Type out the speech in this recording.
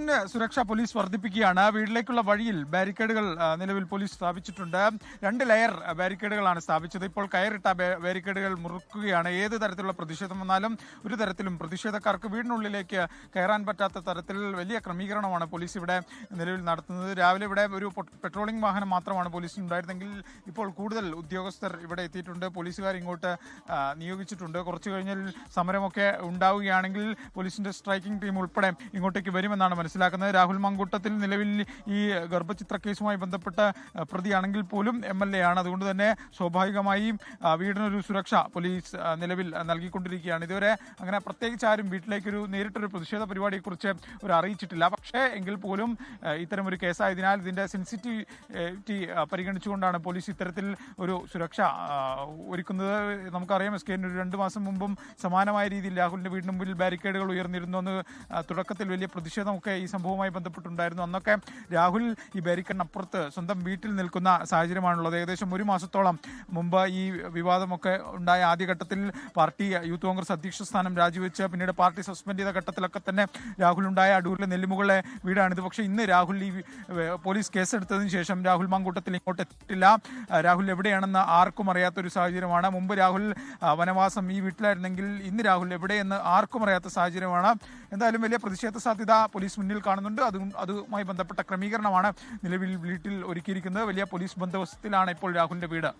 രാഹുലിന് സുരക്ഷ പോലീസ് വർദ്ധിപ്പിക്കുകയാണ്. വീട്ടിലേക്കുള്ള വഴിയിൽ ബാരിക്കേഡുകൾ നിലവിൽ പോലീസ് സ്ഥാപിച്ചിട്ടുണ്ട്. 2 ലെയർ ബാരിക്കേഡുകളാണ് സ്ഥാപിച്ചത്. ഇപ്പോൾ കയറിട്ട ബാരിക്കേഡുകൾ മുറുക്കുകയാണ്. ഏത് തരത്തിലുള്ള പ്രതിഷേധം വന്നാലും ഒരു തരത്തിലും പ്രതിഷേധക്കാർക്ക് വീടിനുള്ളിലേക്ക് കയറാൻ പറ്റാത്ത തരത്തിൽ വലിയ ക്രമീകരണമാണ് പോലീസ് ഇവിടെ നിലവിൽ നടത്തുന്നത്. രാവിലെ ഇവിടെ ഒരു പെട്രോളിംഗ് വാഹനം മാത്രമാണ് പോലീസിനുണ്ടായിരുന്നെങ്കിൽ ഇപ്പോൾ കൂടുതൽ ഉദ്യോഗസ്ഥർ ഇവിടെ എത്തിയിട്ടുണ്ട്. പോലീസുകാർ ഇങ്ങോട്ട് നിയോഗിച്ചിട്ടുണ്ട്. കുറച്ചു കഴിഞ്ഞാൽ സമരമൊക്കെ ഉണ്ടാവുകയാണെങ്കിൽ പോലീസിന്റെ സ്ട്രൈക്കിംഗ് ടീം ഉൾപ്പെടെ ഇങ്ങോട്ടേക്ക് വരുമെന്നാണ് മനസ്സിലാക്കുന്നത്. രാഹുൽ മാങ്കൂട്ടത്തിൽ നിലവിൽ ഈ ഗർഭചിത്ര കേസുമായി ബന്ധപ്പെട്ട പ്രതിയാണെങ്കിൽ പോലും MLA ആണ്. അതുകൊണ്ട് തന്നെ സ്വാഭാവികമായും വീടിനൊരു സുരക്ഷ പോലീസ് നിലവിൽ നൽകിക്കൊണ്ടിരിക്കുകയാണ്. ഇതുവരെ അങ്ങനെ പ്രത്യേകിച്ച് ആരും വീട്ടിലേക്കൊരു നേരിട്ടൊരു പ്രതിഷേധ പരിപാടിയെക്കുറിച്ച് അറിയിച്ചിട്ടില്ല. പക്ഷേ എങ്കിൽ പോലും ഇത്തരമൊരു കേസായതിനാൽ ഇതിന്റെ സെൻസിറ്റിവിറ്റി പരിഗണിച്ചുകൊണ്ടാണ് പോലീസ് ഇത്തരത്തിൽ ഒരു സുരക്ഷ ഒരുക്കുന്നത്. നമുക്കറിയാം, SKN ഒരു 2 മാസം മുമ്പും സമാനമായ രീതിയിൽ രാഹുലിന്റെ വീടിന് മുമ്പിൽ ബാരിക്കേഡുകൾ ഉയർന്നിരുന്നു. അന്ന് തുടക്കത്തിൽ വലിയ പ്രതിഷേധമൊക്കെ ഈ സംഭവവുമായി ബന്ധപ്പെട്ടുണ്ടായിരുന്നു. അന്നൊക്കെ രാഹുൽ ഈ ബാരിക്കേഡിനപ്പുറത്ത് സ്വന്തം വീട്ടിൽ നിൽക്കുന്ന സാഹചര്യമാണുള്ളത്. ഏകദേശം 1 മാസത്തോളം മുമ്പ് ഈ വിവാദമൊക്കെ ഉണ്ടായ ആദ്യഘട്ടത്തിൽ പാർട്ടി യൂത്ത് കോൺഗ്രസ് അധ്യക്ഷ സ്ഥാനം രാജിവെച്ച് പിന്നീട് പാർട്ടി സസ്പെൻഡ് ചെയ്ത ഘട്ടത്തിലൊക്കെ തന്നെ രാഹുൽ ഉണ്ടായ അടൂരിലെ നെല്ലിമുകളിലെ വീടാണിത്. പക്ഷേ ഇന്ന് രാഹുൽ ഈ പോലീസ് കേസെടുത്തതിന് ശേഷം രാഹുൽ മാങ്കൂട്ടത്തിൽ ഇങ്ങോട്ട് എത്തിയിട്ടില്ല. രാഹുൽ എവിടെയാണെന്ന് ആർക്കും അറിയാത്തൊരു സാഹചര്യമാണ്. മുമ്പ് രാഹുൽ വനവാസം ഈ വീട്ടിലായിരുന്നെങ്കിൽ ഇന്ന് രാഹുൽ എവിടെയെന്ന് ആർക്കും അറിയാത്ത സാഹചര്യമാണ്. എന്തായാലും വലിയ പ്രതിഷേധ സാധ്യത പോലീസ് മുന്നിൽ കാണുന്നുണ്ട്. അതുമായി ബന്ധപ്പെട്ട ക്രമീകരണമാണ് നിലവിൽ വീട്ടിൽ ഒരുക്കിയിരിക്കുന്നത്. വലിയ പോലീസ് ബന്ദോബസ്തിലാണ് ഇപ്പോൾ രാഹുലിന്റെ വീട്.